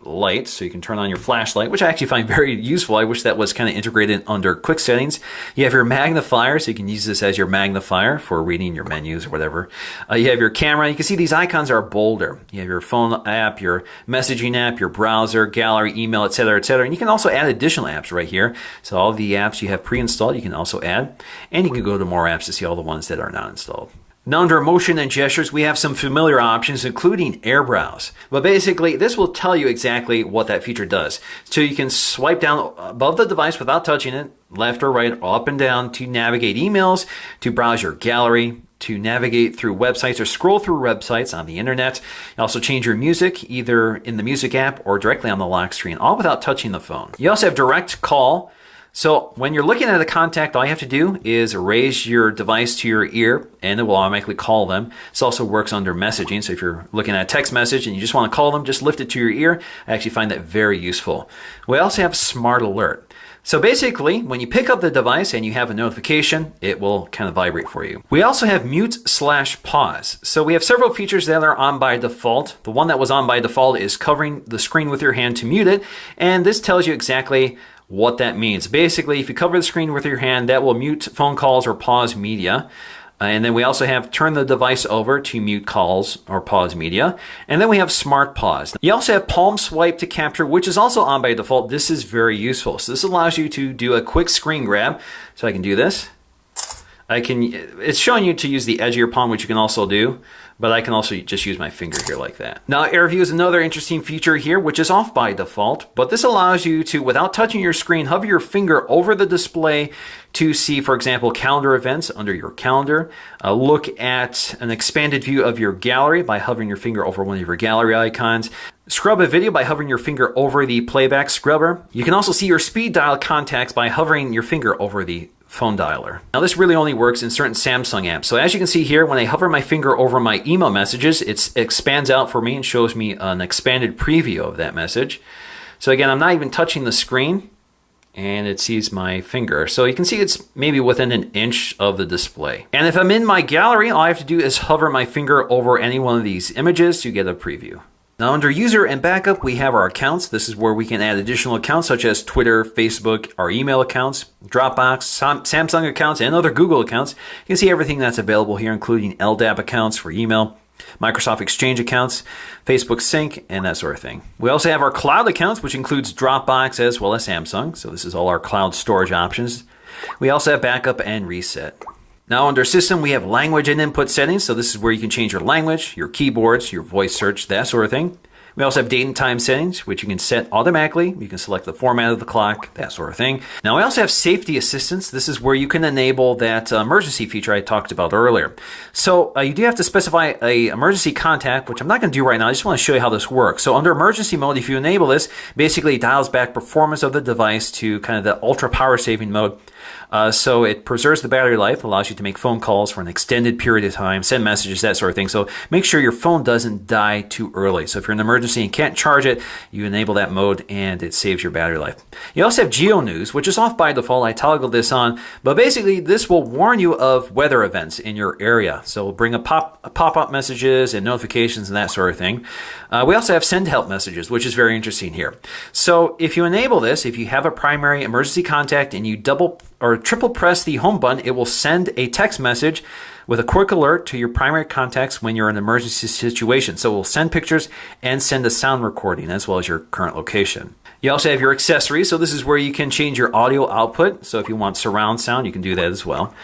lights, so you can turn on your flashlight, which I actually find very useful. I wish that was kind of integrated under quick settings. You have your magnifier, so you can use this as your magnifier for reading your menus or whatever. You have your camera. You can see these icons are bolder. You have your phone app, your messaging app, your browser, gallery, email, etc., etc. And you can also add additional apps right here. So all the apps you have pre-installed, you can also add. And you can go to more apps to see all the ones that are not installed. Now under motion and gestures, we have some familiar options, including air browse. But basically, this will tell you exactly what that feature does. So you can swipe down above the device without touching it, left or right, up and down to navigate emails, to browse your gallery, to navigate through websites or scroll through websites on the internet. You also change your music either in the music app or directly on the lock screen, all without touching the phone. You also have direct call. So when you're looking at a contact, all you have to do is raise your device to your ear and it will automatically call them. This also works under messaging. So if you're looking at a text message and you just want to call them, just lift it to your ear. I actually find that very useful. We also have Smart Alert. So basically, when you pick up the device and you have a notification, it will kind of vibrate for you. We also have mute/pause. So we have several features that are on by default. The one that was on by default is covering the screen with your hand to mute it. And this tells you exactly what that means. Basically, if you cover the screen with your hand, that will mute phone calls or pause media. And then we also have turn the device over to mute calls or pause media. And then we have smart pause. You also have palm swipe to capture, which is also on by default. This is very useful. So this allows you to do a quick screen grab. So I can do this. It's showing you to use the edge of your palm, which you can also do, but I can also just use my finger here like that. Now, AirView is another interesting feature here, which is off by default, but this allows you to, without touching your screen, hover your finger over the display to see, for example, calendar events under your calendar. Look at an expanded view of your gallery by hovering your finger over one of your gallery icons. Scrub a video by hovering your finger over the playback scrubber. You can also see your speed dial contacts by hovering your finger over the phone dialer. Now this really only works in certain Samsung apps. So as you can see here, when I hover my finger over my email messages, it expands out for me and shows me an expanded preview of that message. So again, I'm not even touching the screen and it sees my finger. So you can see it's maybe within an inch of the display. And if I'm in my gallery, all I have to do is hover my finger over any one of these images to get a preview. Now under user and backup, we have our accounts. This is where we can add additional accounts such as Twitter, Facebook, our email accounts, Dropbox, Samsung accounts, and other Google accounts. You can see everything that's available here, including LDAP accounts for email, Microsoft Exchange accounts, Facebook Sync, and that sort of thing. We also have our cloud accounts, which includes Dropbox as well as Samsung. So this is all our cloud storage options. We also have backup and reset. Now under system, we have language and input settings. So this is where you can change your language, your keyboards, your voice search, that sort of thing. We also have date and time settings, which you can set automatically. You can select the format of the clock, that sort of thing. Now we also have safety assistance. This is where you can enable that emergency feature I talked about earlier. So you do have to specify a emergency contact, which I'm not going to do right now. I just want to show you how this works. So under emergency mode, if you enable this, basically it dials back performance of the device to kind of the ultra power saving mode. So it preserves the battery life, allows you to make phone calls for an extended period of time, send messages, that sort of thing. So make sure your phone doesn't die too early. So if you're in an emergency and can't charge it, you enable that mode and it saves your battery life. You also have Geo News, which is off by default. I toggled this on, but basically this will warn you of weather events in your area. So we'll bring pop-up messages and notifications and that sort of thing. We also have send help messages, which is very interesting here. So if you enable this, if you have a primary emergency contact and you double or triple press the home button, it will send a text message with a quick alert to your primary contacts when you're in an emergency situation. So it will send pictures and send a sound recording as well as your current location. You also have your accessories. So this is where you can change your audio output. So if you want surround sound, you can do that as well.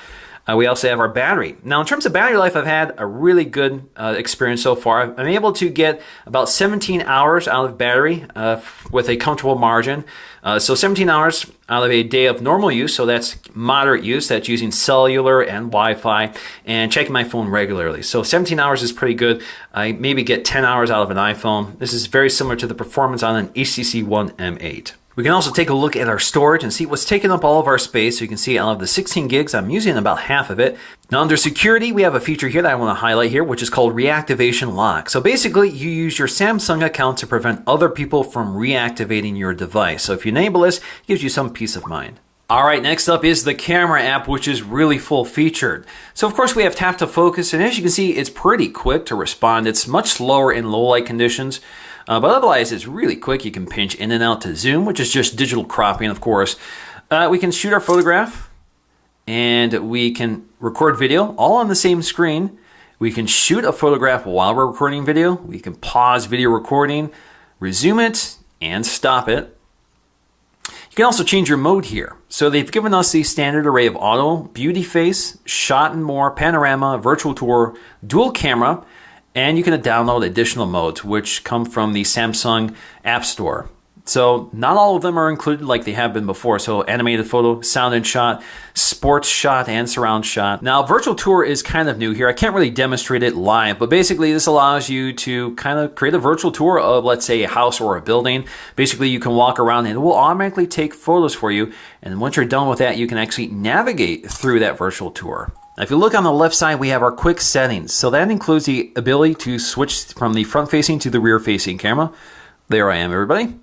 We also have our battery. Now, in terms of battery life, I've had a really good experience so far. I'm able to get about 17 hours out of battery with a comfortable margin. So 17 hours out of a day of normal use, so that's moderate use. That's using cellular and Wi-Fi and checking my phone regularly. So 17 hours is pretty good. I maybe get 10 hours out of an iPhone. This is very similar to the performance on an HTC One M8. We can also take a look at our storage and see what's taking up all of our space. So you can see out of the 16 gigs, I'm using about half of it. Now under security, we have a feature here that I want to highlight here, which is called reactivation lock. So basically you use your Samsung account to prevent other people from reactivating your device. So if you enable this, it gives you some peace of mind. All right, next up is the camera app, which is really full featured. So of course we have tap to focus, and as you can see, it's pretty quick to respond. It's much slower in low light conditions. But otherwise, it's really quick. You can pinch in and out to zoom, which is just digital cropping, of course. We can shoot our photograph, and we can record video, all on the same screen. We can shoot a photograph while we're recording video. We can pause video recording, resume it, and stop it. You can also change your mode here. So they've given us the standard array of auto, beauty face, shot and more, panorama, virtual tour, dual camera, and you can download additional modes, which come from the Samsung App Store. So not all of them are included like they have been before. So animated photo, sound and shot, sports shot, and surround shot. Now, virtual tour is kind of new here. I can't really demonstrate it live, but basically this allows you to kind of create a virtual tour of, let's say, a house or a building. Basically, you can walk around and it will automatically take photos for you. And once you're done with that, you can actually navigate through that virtual tour. Now, if you look on the left side, we have our quick settings. So that includes the ability to switch from the front-facing to the rear-facing camera. There I am, everybody.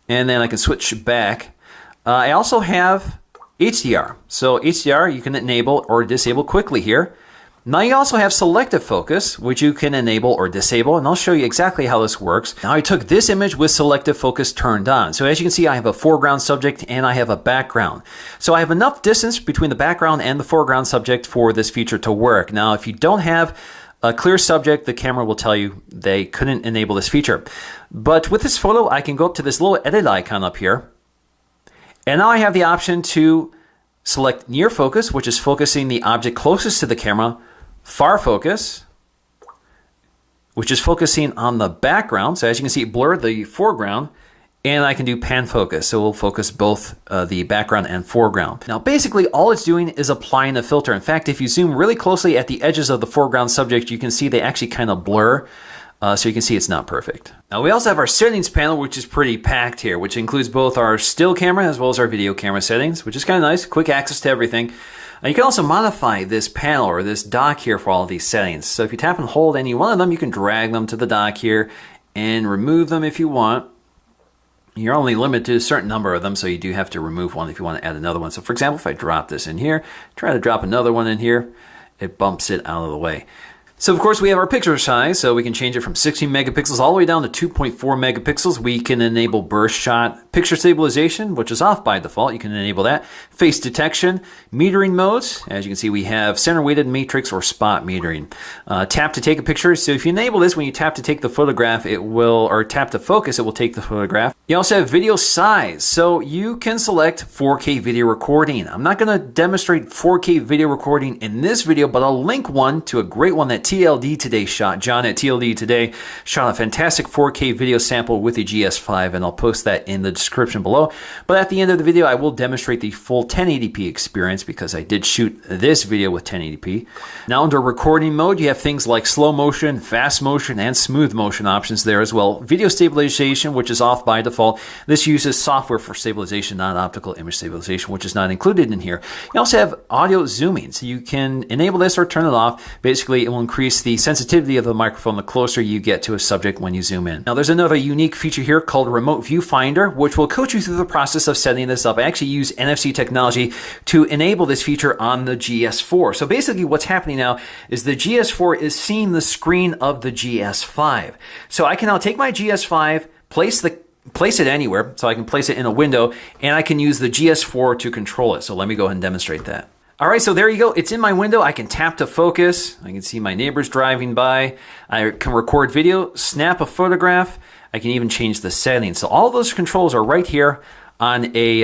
And then I can switch back. I also have HDR. So HDR you can enable or disable quickly here. Now you also have selective focus, which you can enable or disable, and I'll show you exactly how this works. Now I took this image with selective focus turned on. So as you can see, I have a foreground subject and I have a background. So I have enough distance between the background and the foreground subject for this feature to work. Now if you don't have a clear subject, the camera will tell you they couldn't enable this feature. But with this photo, I can go up to this little edit icon up here. And now I have the option to select near focus, which is focusing the object closest to the camera, far focus, which is focusing on the background. So as you can see, it blurred the foreground. And I can do pan focus, so we'll focus both the background and foreground. Now basically all it's doing is applying a filter. In fact, if you zoom really closely at the edges of the foreground subject, you can see they actually kind of blur. So you can see it's not perfect. Now we also have our settings panel, which is pretty packed here, which includes both our still camera as well as our video camera settings, which is kind of nice, quick access to everything. You can also modify this panel or this dock here for all of these settings. So if you tap and hold any one of them, you can drag them to the dock here and remove them if you want. You're only limited to a certain number of them, so you do have to remove one if you want to add another one. So for example, if I drop this in here, try to drop another one in here, it bumps it out of the way. So of course we have our picture size, so we can change it from 16 megapixels all the way down to 2.4 megapixels. We can enable burst shot, picture stabilization, which is off by default. You can enable that. Face detection, metering modes. As you can see, we have center weighted matrix or spot metering. Tap to take a picture. So if you enable this, when you tap to take the photograph, it will, or tap to focus, it will take the photograph. You also have video size. So you can select 4K video recording. I'm not going to demonstrate 4K video recording in this video, but I'll link one to a great one that TLD Today shot. John at TLD Today shot a fantastic 4K video sample with the GS5, and I'll post that in the description below. But at the end of the video, I will demonstrate the full 1080p experience because I did shoot this video with 1080p. Now under recording mode, you have things like slow motion, fast motion, and smooth motion options there as well. Video stabilization, which is off by default. This uses software for stabilization, not optical image stabilization, which is not included in here. You also have audio zooming, so you can enable this or turn it off. Basically, it will increase the sensitivity of the microphone the closer you get to a subject when you zoom in. Now, there's another unique feature here called Remote Viewfinder, which will coach you through the process of setting this up. I actually use NFC technology to enable this feature on the GS4. So basically, what's happening now is the GS4 is seeing the screen of the GS5. So I can now take my GS5, place it anywhere, so I can place it in a window, and I can use the GS4 to control it. So let me go ahead and demonstrate that. All right, so there you go. It's in my window. I can tap to focus. I can see my neighbors driving by. I can record video, snap a photograph. I can even change the settings. So all those controls are right here on a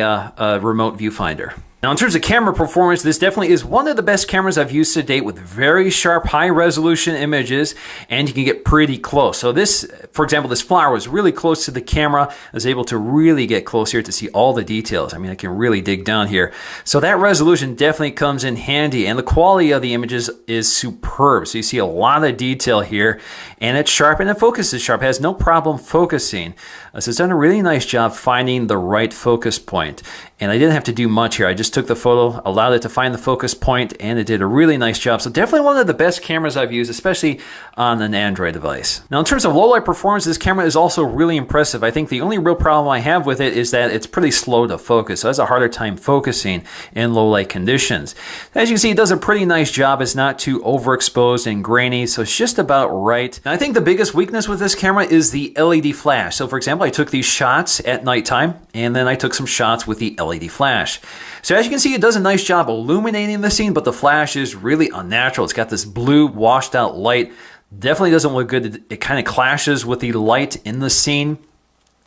remote viewfinder. Now, in terms of camera performance, this definitely is one of the best cameras I've used to date with very sharp, high-resolution images, and you can get pretty close. So this, for example, this flower was really close to the camera. I was able to really get close here to see all the details. I mean, I can really dig down here. So that resolution definitely comes in handy, and the quality of the images is superb. So you see a lot of detail here, and it's sharp, and the focus is sharp. It has no problem focusing. So it's done a really nice job finding the right focus point. And I didn't have to do much here. I just took the photo, allowed it to find the focus point, and it did a really nice job. So definitely one of the best cameras I've used, especially on an Android device. Now, in terms of low light performance, this camera is also really impressive. I think the only real problem I have with it is that it's pretty slow to focus. So it has a harder time focusing in low light conditions. As you can see, it does a pretty nice job. It's not too overexposed and grainy, so it's just about right. And I think the biggest weakness with this camera is the LED flash. So for example, I took these shots at nighttime, and then I took some shots with the LED flash. So as you can see, it does a nice job illuminating the scene, but the flash is really unnatural. It's got this blue washed out light. Definitely doesn't look good. It kind of clashes with the light in the scene,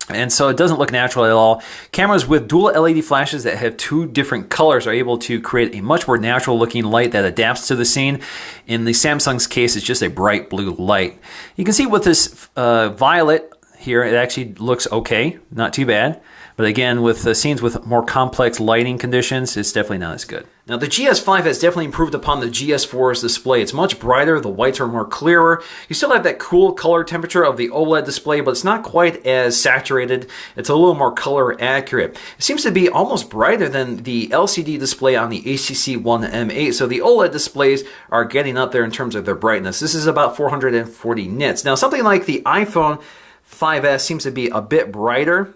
and so it doesn't look natural at all. Cameras with dual LED flashes that have two different colors are able to create a much more natural looking light that adapts to the scene. In the Samsung's case, it's just a bright blue light. You can see with this violet here, it actually looks okay, not too bad. But again, with the scenes with more complex lighting conditions, it's definitely not as good. Now, the GS5 has definitely improved upon the GS4's display. It's much brighter, the whites are more clearer. You still have that cool color temperature of the OLED display, but it's not quite as saturated. It's a little more color accurate. It seems to be almost brighter than the LCD display on the HTC One M8, so the OLED displays are getting up there in terms of their brightness. This is about 440 nits. Now, something like the iPhone 5S seems to be a bit brighter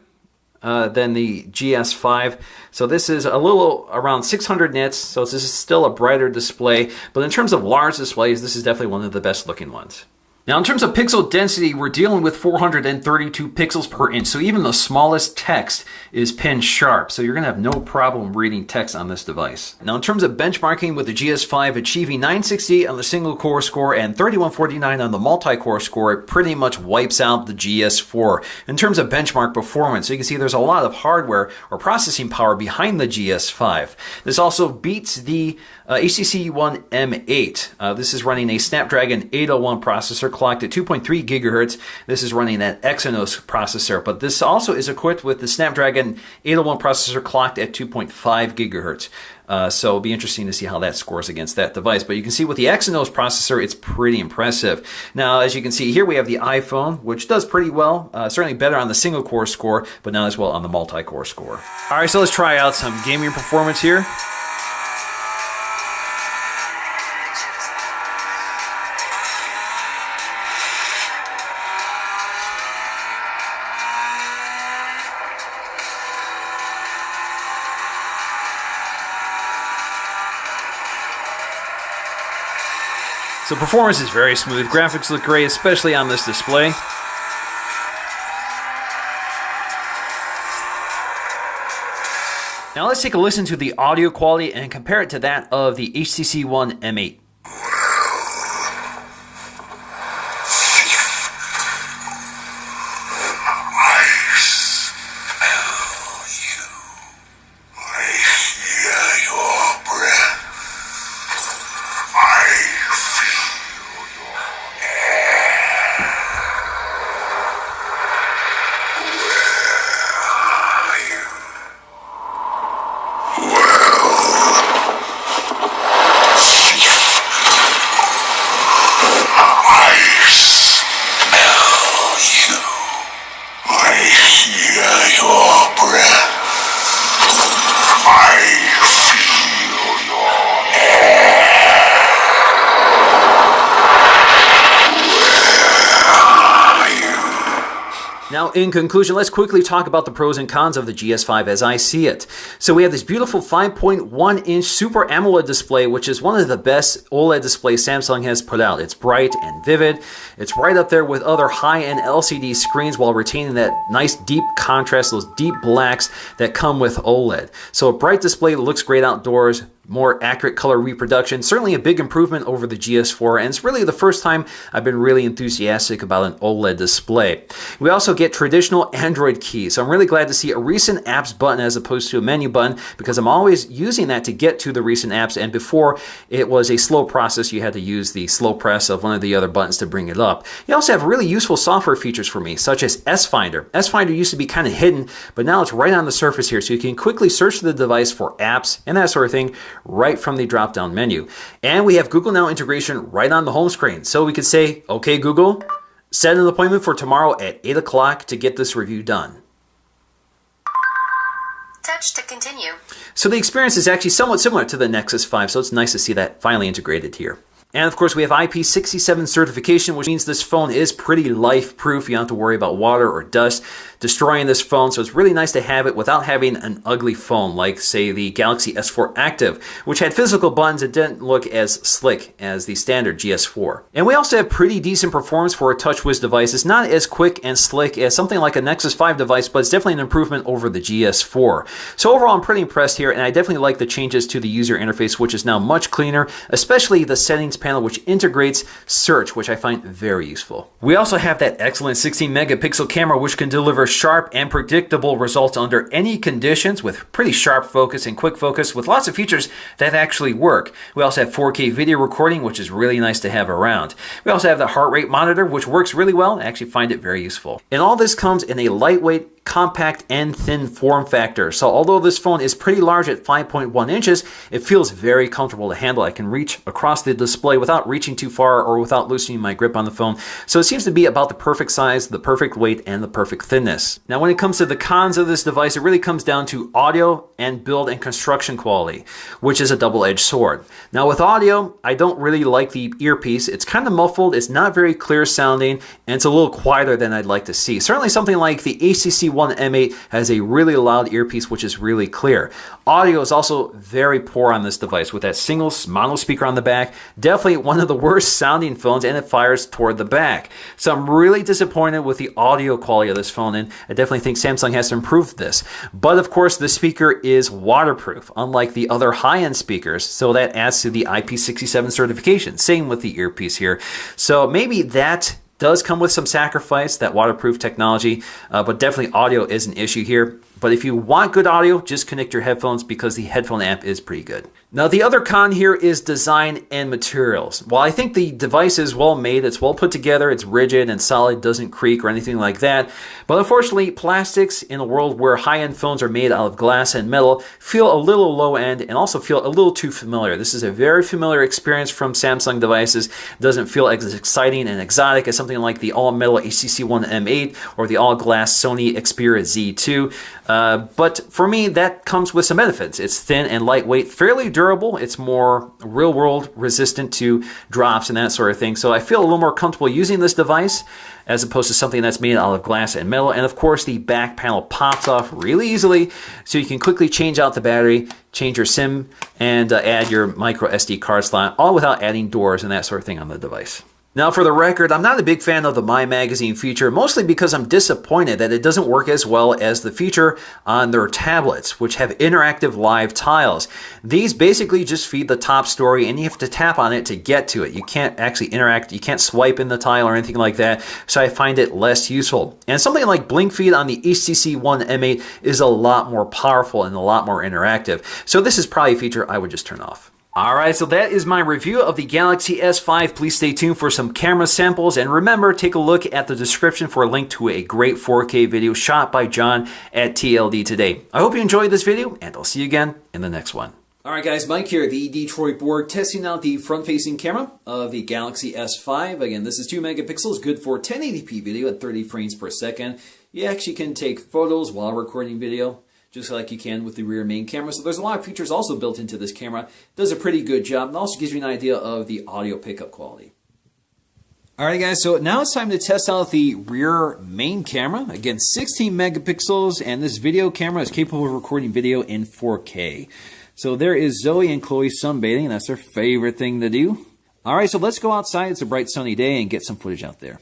than the GS5. So this is a little around 600 nits, so this is still a brighter display. But in terms of large displays, this is definitely one of the best looking ones. Now, in terms of pixel density, we're dealing with 432 pixels per inch, so even the smallest text is pin sharp, so you're going to have no problem reading text on this device. Now, in terms of benchmarking, with the GS5 achieving 968 on the single-core score and 3149 on the multi-core score, it pretty much wipes out the GS4. In terms of benchmark performance, so you can see there's a lot of hardware or processing power behind the GS5. This also beats the HTC One M8. This is running a Snapdragon 801 processor clocked at 2.3 gigahertz. This is running an Exynos processor, but this also is equipped with the Snapdragon 801 processor clocked at 2.5 gigahertz. So it'll be interesting to see how that scores against that device. But you can see with the Exynos processor, it's pretty impressive. Now, as you can see here, we have the iPhone, which does pretty well. Certainly better on the single-core score, but not as well on the multi-core score. All right, so let's try out some gaming performance here. So performance is very smooth. Graphics look great, especially on this display. Now let's take a listen to the audio quality and compare it to that of the HTC One M8. Now, in conclusion, let's quickly talk about the pros and cons of the GS5 as I see it. So we have this beautiful 5.1-inch Super AMOLED display, which is one of the best OLED displays Samsung has put out. It's bright and vivid. It's right up there with other high-end LCD screens while retaining that nice deep contrast, those deep blacks that come with OLED. So a bright display that looks great outdoors, more accurate color reproduction, certainly a big improvement over the GS4, and it's really the first time I've been really enthusiastic about an OLED display. We also get traditional Android keys, so I'm really glad to see a recent apps button as opposed to a menu button, because I'm always using that to get to the recent apps, and before it was a slow process. You had to use the slow press of one of the other buttons to bring it up. You also have really useful software features for me, such as S-Finder. S-Finder used to be kind of hidden, but now it's right on the surface here, so you can quickly search the device for apps and that sort of thing right from the drop-down menu. And we have Google Now integration right on the home screen. So we could say, okay, Google, set an appointment for tomorrow at 8 o'clock to get this review done. Touch to continue. So the experience is actually somewhat similar to the Nexus 5, so it's nice to see that finally integrated here. And of course, we have IP67 certification, which means this phone is pretty life-proof. You don't have to worry about water or dust destroying this phone. So it's really nice to have it without having an ugly phone like, say, the Galaxy S4 Active, which had physical buttons that didn't look as slick as the standard GS4. And we also have pretty decent performance for a TouchWiz device. It's not as quick and slick as something like a Nexus 5 device, but it's definitely an improvement over the GS4. So overall, I'm pretty impressed here, and I definitely like the changes to the user interface, which is now much cleaner, especially the settings panel, which integrates search, which I find very useful. We also have that excellent 16 megapixel camera, which can deliver sharp and predictable results under any conditions with pretty sharp focus and quick focus with lots of features that actually work. We also have 4K video recording, which is really nice to have around. We also have the heart rate monitor, which works really well. I actually find it very useful. And all this comes in a lightweight, compact and thin form factor. So although this phone is pretty large at 5.1 inches, it feels very comfortable to handle. I can reach across the display without reaching too far or without loosening my grip on the phone. So it seems to be about the perfect size, the perfect weight, and the perfect thinness. Now when it comes to the cons of this device, it really comes down to audio and build and construction quality, which is a double-edged sword. Now with audio, I don't really like the earpiece. It's kind of muffled, it's not very clear sounding, and it's a little quieter than I'd like to see. Certainly something like the HTC One M8 has a really loud earpiece, which is really clear. Audio is also very poor on this device with that single mono speaker on the back. Definitely one of the worst sounding phones, and it fires toward the back. So I'm really disappointed with the audio quality of this phone, and I definitely think Samsung has to improve this. But of course, the speaker is waterproof, unlike the other high-end speakers, so that adds to the IP67 certification. Same with the earpiece here. So maybe that does come with some sacrifice, that waterproof technology, but definitely audio is an issue here. But if you want good audio, just connect your headphones because the headphone amp is pretty good. Now the other con here is design and materials. While I think the device is well made, it's well put together, it's rigid and solid, doesn't creak or anything like that. But unfortunately, plastics in a world where high-end phones are made out of glass and metal feel a little low end and also feel a little too familiar. This is a very familiar experience from Samsung devices. It doesn't feel as exciting and exotic as something like the all-metal HTC One M8 or the all-glass Sony Xperia Z2. But for me, that comes with some benefits. It's thin and lightweight, fairly durable. It's more real-world resistant to drops and that sort of thing. So I feel a little more comfortable using this device as opposed to something that's made out of glass and metal. And of course, the back panel pops off really easily, so you can quickly change out the battery, change your SIM, and add your micro SD card slot, all without adding doors and that sort of thing on the device. Now, for the record, I'm not a big fan of the My Magazine feature, mostly because I'm disappointed that it doesn't work as well as the feature on their tablets, which have interactive live tiles. These basically just feed the top story, and you have to tap on it to get to it. You can't actually interact, you can't swipe in the tile or anything like that, so I find it less useful. And something like Blink Feed on the HTC One M8 is a lot more powerful and a lot more interactive, so this is probably a feature I would just turn off. Alright, so that is my review of the Galaxy S5. Please stay tuned for some camera samples, and remember, take a look at the description for a link to a great 4K video shot by John at TLD Today. I hope you enjoyed this video, and I'll see you again in the next one. Alright guys, Mike here, the Detroit Borg, testing out the front-facing camera of the Galaxy S5. Again, this is 2 megapixels, good for 1080p video at 30 frames per second. You actually can take photos while recording video, just like you can with the rear main camera. So there's a lot of features also built into this camera. It does a pretty good job, and also gives you an idea of the audio pickup quality. Alright guys, so now it's time to test out the rear main camera. Again, 16 megapixels, and this video camera is capable of recording video in 4K. So there is Zoe and Chloe sunbathing, and that's their favorite thing to do. Alright, so let's go outside. It's a bright sunny day and get some footage out there.